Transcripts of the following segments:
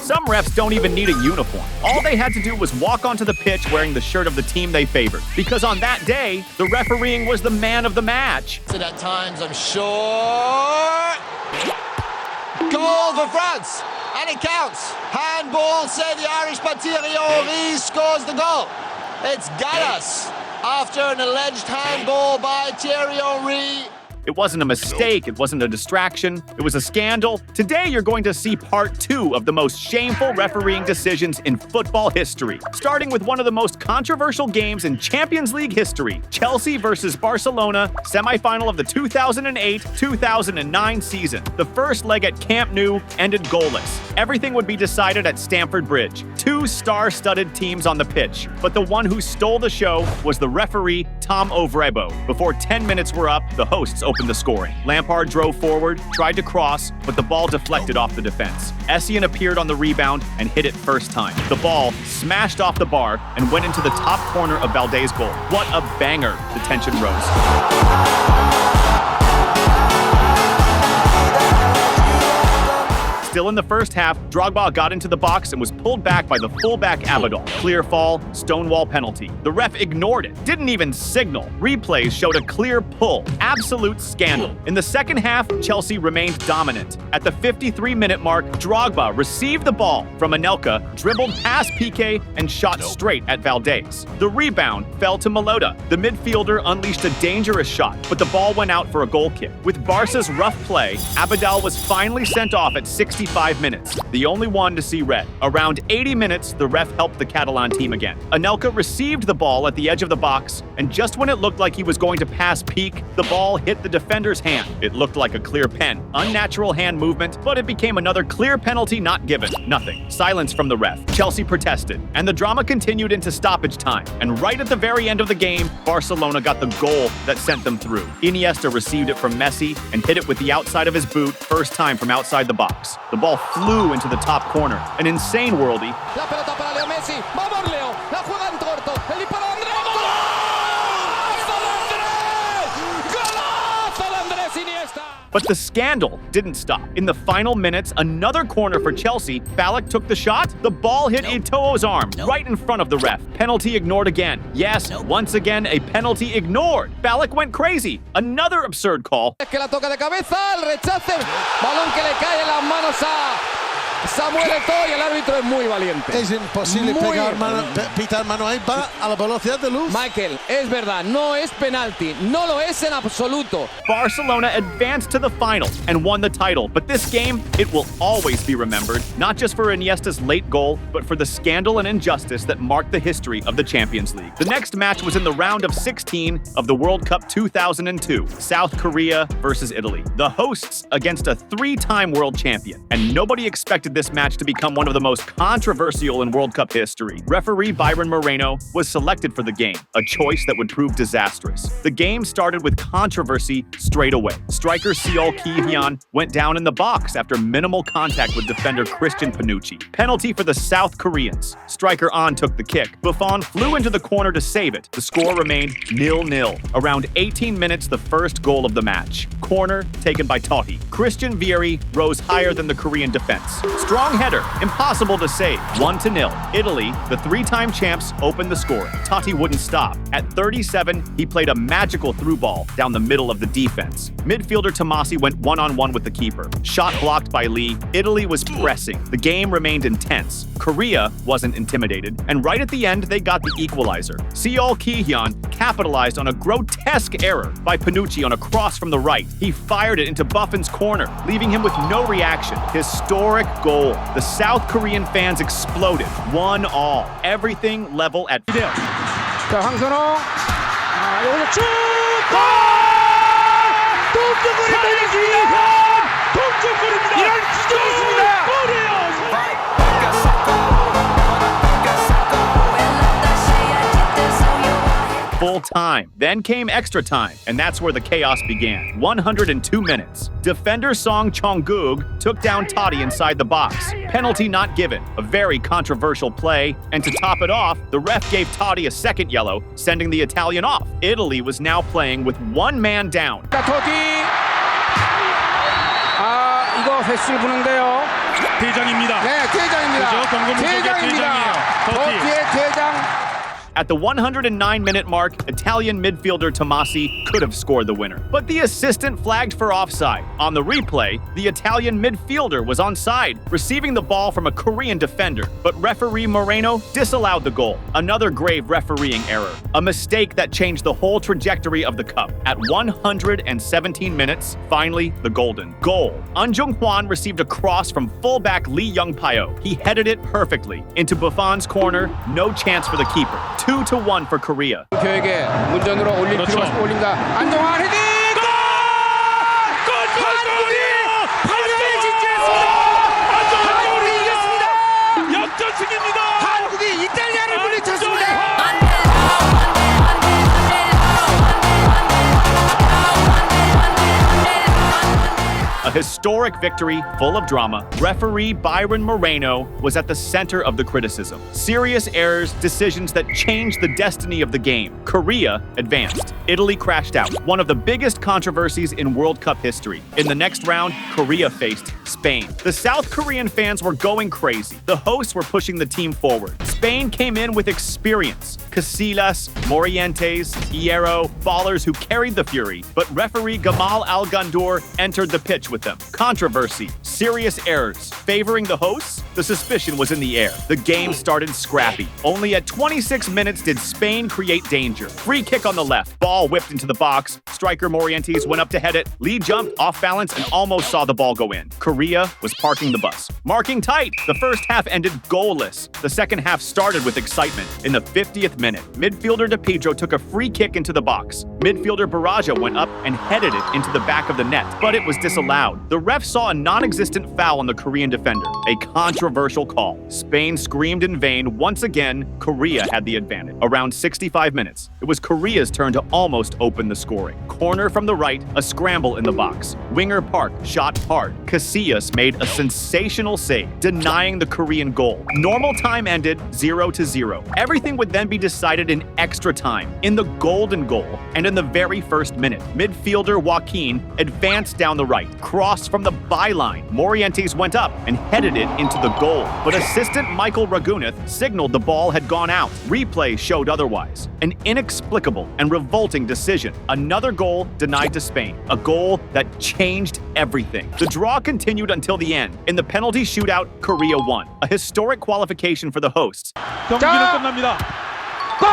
Some refs don't even need a uniform. All they had to do was walk onto the pitch wearing the shirt of the team they favored. Because on that day, the refereeing was the man of the match. At times, I'm sure. Goal for France, and it counts. Handball, say the Irish, but Thierry Henry scores the goal. It's Gallas after an alleged handball by Thierry Henry. It wasn't a mistake, it wasn't a distraction, it was a scandal. Today you're going to see part 2 of the most shameful refereeing decisions in football history, starting with one of the most controversial games in Champions League history, Chelsea versus Barcelona, semifinal of the 2008-2009 season. The first leg at Camp Nou ended goalless. Everything would be decided at Stamford Bridge. 2 star-studded teams on the pitch, but the one who stole the show was the referee, Tom Ovrebo. Before 10 minutes were up, the hosts opened the scoring. Lampard drove forward, tried to cross, but the ball deflected off the defense. Essien appeared on the rebound and hit it first time. The ball smashed off the bar and went into the top corner of Valdé's goal. What a banger! The tension rose. Still in the first half, Drogba got into the box and was pulled back by the fullback Abidal. Clear fall, Stonewall penalty. The ref ignored it, didn't even signal. Replays showed a clear pull. Absolute scandal. In the second half, Chelsea remained dominant. At the 53-minute mark, Drogba received the ball from Anelka, dribbled past Piqué, and shot straight at Valdés. The rebound fell to Malota. The midfielder unleashed a dangerous shot, but the ball went out for a goal kick. With Barca's rough play, Abidal was finally sent off at 65 minutes, the only one to see red. Around 80 minutes, the ref helped the Catalan team again. Anelka received the ball at the edge of the box, and just when it looked like he was going to pass Peak, the ball hit the defender's hand. It looked like a clear pen. Unnatural hand movement, but it became another clear penalty not given. Nothing. Silence from the ref. Chelsea protested, and the drama continued into stoppage time. And right at the very end of the game, Barcelona got the goal that sent them through. Iniesta received it from Messi and hit it with the outside of his boot, first time from outside the box. The ball flew into the top corner. An insane worldie. La pelota para Leo Messi. Vamos Leo. La juega en corto. El disparo de Andrés. ¡Golazo de Andrés Iniesta! But the scandal didn't stop. In the final minutes, another corner for Chelsea. Ballack took the shot. The ball hit Eto'o's arm right in front of the ref. Penalty ignored again. Yes, once again, a penalty ignored. Ballack went crazy. Another absurd call. Que la toca de cabeza, el rechace. Balón que le cae en las manos a Samuel Eto'o y el árbitro es muy valiente. Es imposible pitar mano ahí, va a la velocidad de luz. Michael, es verdad, no es penalti, no lo es en absoluto. Barcelona advanced to the final and won the title, but this game, it will always be remembered, not just for Iniesta's late goal, but for the scandal and injustice that marked the history of the Champions League. The next match was in the round of 16 of the World Cup 2002, South Korea versus Italy. The hosts against a 3-time world champion, and nobody expected this match to become one of the most controversial in World Cup history. Referee Byron Moreno was selected for the game, a choice that would prove disastrous. The game started with controversy straight away. Striker Seol Ki-hyun went down in the box after minimal contact with defender Christian Panucci. Penalty for the South Koreans. Striker An took the kick. Buffon flew into the corner to save it. The score remained 0-0. Around 18 minutes, the first goal of the match. Corner taken by Totti. Christian Vieri rose higher than the Korean defense. Strong header, impossible to save. 1-0. Italy, the 3-time champs, opened the scoring. Totti wouldn't stop. At 37, he played a magical through ball down the middle of the defense. Midfielder Tomasi went one-on-one with the keeper. Shot blocked by Lee. Italy was pressing. The game remained intense. Korea wasn't intimidated, and right at the end, they got the equalizer. Seol Ki-hyun capitalized on a grotesque error by Panucci on a cross from the right. He fired it into Buffon's corner, leaving him with no reaction. Historic goal. The South Korean fans exploded. 1-1. Everything level at 자, 황선홍. 여기서 쭉! 골! 동점골입니다. 동점골입니다. 이런 기적이 있습니다. 골이에요. full time. Then came extra time, and that's where the chaos began. 102 minutes. Defender Song Chong-guk took down Totti inside the box. Penalty not given. A very controversial play. And to top it off, the ref gave Totti a second yellow, sending the Italian off. Italy was now playing with one man down. 토티. 이거 횟수를 부는데요. 대장입니다. 네, 퇴장입니다. At the 109-minute mark, Italian midfielder Tomasi could have scored the winner. But the assistant flagged for offside. On the replay, the Italian midfielder was onside, receiving the ball from a Korean defender. But referee Moreno disallowed the goal. Another grave refereeing error. A mistake that changed the whole trajectory of the cup. At 117 minutes, finally, the golden goal. An Jung-hwan received a cross from fullback Lee Young-pyo. He headed it perfectly into Buffon's corner. No chance for the keeper. 2-1 for Korea. 교에게 문전으로 올릴 필요가 있- 올린다. 안정환 헤딩! 골! 한국이 8강에 진출했습니다. 한국이 이겼습니다. 역전승입니다. 한국이 이탈리아를 물리쳤습니다. A historic victory full of drama. Referee Byron Moreno was at the center of the criticism. Serious errors, decisions that changed the destiny of the game. Korea advanced. Italy crashed out. One of the biggest controversies in World Cup history. In the next round, Korea faced Spain. The South Korean fans were going crazy. The hosts were pushing the team forward. Spain came in with experience. Casillas, Morientes, Hierro, ballers who carried the fury. But referee Gamal Al Gandour entered the pitch with them. Controversy, serious errors. Favoring the hosts? The suspicion was in the air. The game started scrappy. Only at 26 minutes did Spain create danger. Free kick on the left. Ball whipped into the box. Striker Morientes went up to head it. Lee jumped off balance and almost saw the ball go in. Korea was parking the bus. Marking tight. The first half ended goalless. The second half started with excitement. In the 50th minute, midfielder De Pedro took a free kick into the box. Midfielder Baraja went up and headed it into the back of the net, but it was disallowed. The ref saw a non-existent foul on the Korean defender, a controversial call. Spain screamed in vain. Once again, Korea had the advantage. Around 65 minutes, it was Korea's turn to almost open the scoring. Corner from the right, a scramble in the box. Winger Park shot hard. Casillas made a sensational save, denying the Korean goal. Normal time ended 0-0. Everything would then be decided in extra time, in the golden goal, and in the very first minute. Midfielder Joaquin advanced down the right, crossed from the byline. Morientes went up and headed it into the goal, but assistant Michael Ragunath signaled the ball had gone out. Replay showed otherwise. An inexplicable and revolting decision. Another goal denied to Spain. A goal that changed everything. The draw continued until the end. In the penalty shootout, Korea won. A historic qualification for the hosts. 경기는 끝납니다. 골!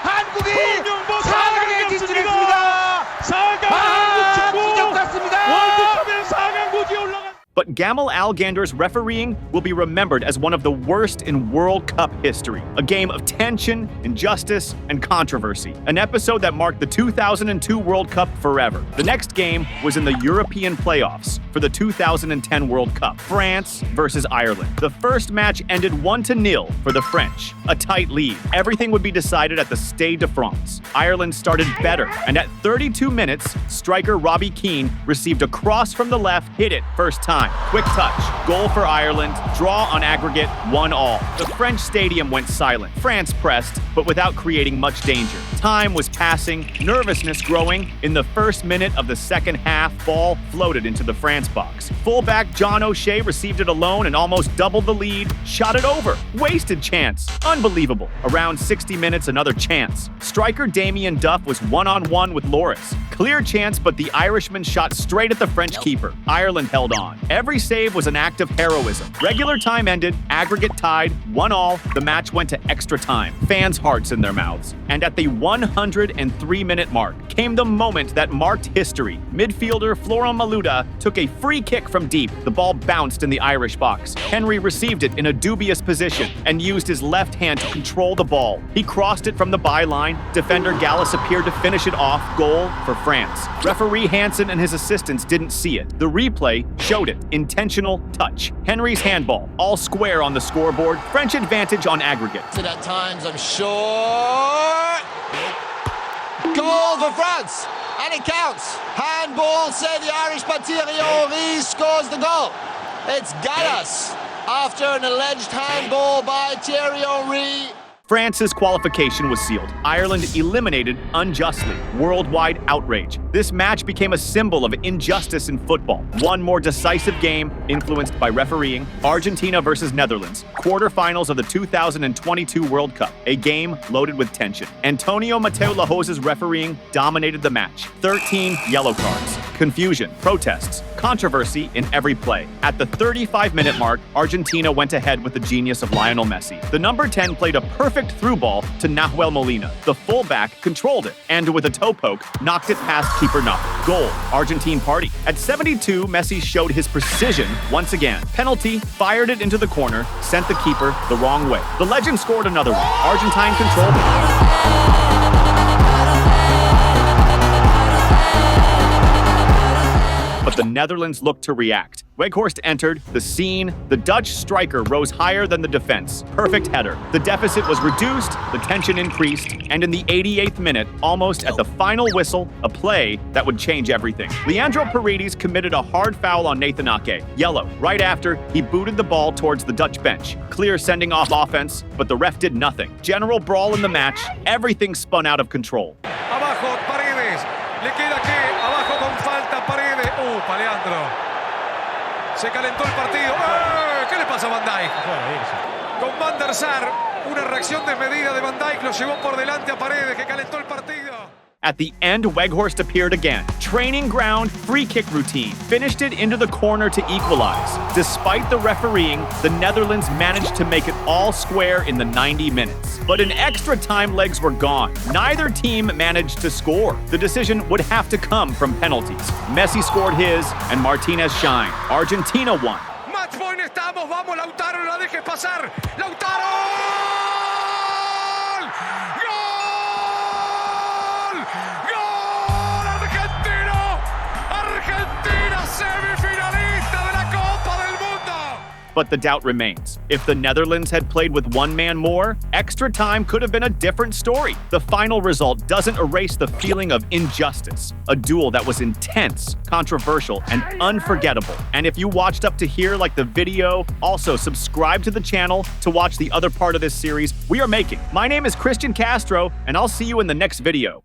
한국이 4강에 진출했습니다. 4강 한국 축구 월드컵에 4강 고지에 올라간. But Gamal Al Gandour's refereeing will be remembered as one of the worst in World Cup history. A game of tension, injustice, and controversy. An episode that marked the 2002 World Cup forever. The next game was in the European playoffs for the 2010 World Cup. France versus Ireland. The first match ended 1-0 for the French. A tight lead. Everything would be decided at the Stade de France. Ireland started better, and at 32 minutes, striker Robbie Keane received a cross from the left, hit it first time. Quick touch. Goal for Ireland. Draw on aggregate, 1-1. The French stadium went silent. France pressed, but without creating much danger. Time was passing, nervousness growing. In the first minute of the second half, ball floated into the France box. Fullback John O'Shea received it alone and almost doubled the lead. Shot it over. Wasted chance. Unbelievable. Around 60 minutes, another chance. Striker Damien Duff was one-on-one with Loris. Clear chance, but the Irishman shot straight at the French keeper. Ireland held on. Every save was an act of heroism. Regular time ended, aggregate tied, 1-1. The match went to extra time. Fans' hearts in their mouths. And at the 103-minute mark came the moment that marked history. Midfielder Florent Malouda took a free kick from deep. The ball bounced in the Irish box. Henry received it in a dubious position and used his left hand to control the ball. He crossed it from the byline. Defender Gallus appeared to finish it off. Goal for France. Referee Hansen and his assistants didn't see it. The replay showed it. Intentional touch. Henry's handball. All square on the scoreboard. French advantage on aggregate. At times, I'm sure. Goal for France, and it counts. Handball, say the Irish, but Thierry Henry scores the goal. It's Gallas after an alleged handball by Thierry Henry. France's qualification was sealed. Ireland eliminated unjustly. Worldwide outrage. This match became a symbol of injustice in football. One more decisive game, influenced by refereeing, Argentina versus Netherlands, quarterfinals of the 2022 World Cup, a game loaded with tension. Antonio Mateo Lahoz' refereeing dominated the match. 13 yellow cards, confusion, protests, controversy in every play. At the 35-minute mark, Argentina went ahead with the genius of Lionel Messi. The number 10 played a perfect through ball to Nahuel Molina. The fullback controlled it, and with a toe poke, knocked it past keeper Knock. Goal, Argentine party. At 72, Messi showed his precision once again. Penalty, fired it into the corner, sent the keeper the wrong way. The legend scored another one. Argentine controlled it. But the Netherlands looked to react. Weghorst entered the scene. The Dutch striker rose higher than the defense. Perfect header. The deficit was reduced, the tension increased, and in the 88th minute, almost at the final whistle, a play that would change everything. Leandro Paredes committed a hard foul on Nathan Ake. Yellow. Right after, he booted the ball towards the Dutch bench. Clear sending off offense, but the ref did nothing. General brawl in the match. Everything spun out of control. Abajo, Paredes. Le queda que abajo con falta Paredes. Leandro. Se calentó el partido. ¿Qué le pasa a Van Dijk? Con Van der Sar, una reacción desmedida de Van Dijk lo llevó por delante a Paredes, que calentó el partido. At the end, Weghorst appeared again. Training ground, free kick routine. Finished it into the corner to equalize. Despite the refereeing, the Netherlands managed to make it all square in the 90 minutes. But in extra time, legs were gone. Neither team managed to score. The decision would have to come from penalties. Messi scored his, and Martinez shined. Argentina won. Match point estamos, vamos Lautaro, no la dejes pasar. Lautaro! Semifinalista de la Copa del Mundo! But the doubt remains. If the Netherlands had played with one man more, extra time could have been a different story. The final result doesn't erase the feeling of injustice. A duel that was intense, controversial, and unforgettable. And if you watched up to here like the video, also subscribe to the channel to watch the other part of this series we are making. My name is Christian Castro, and I'll see you in the next video.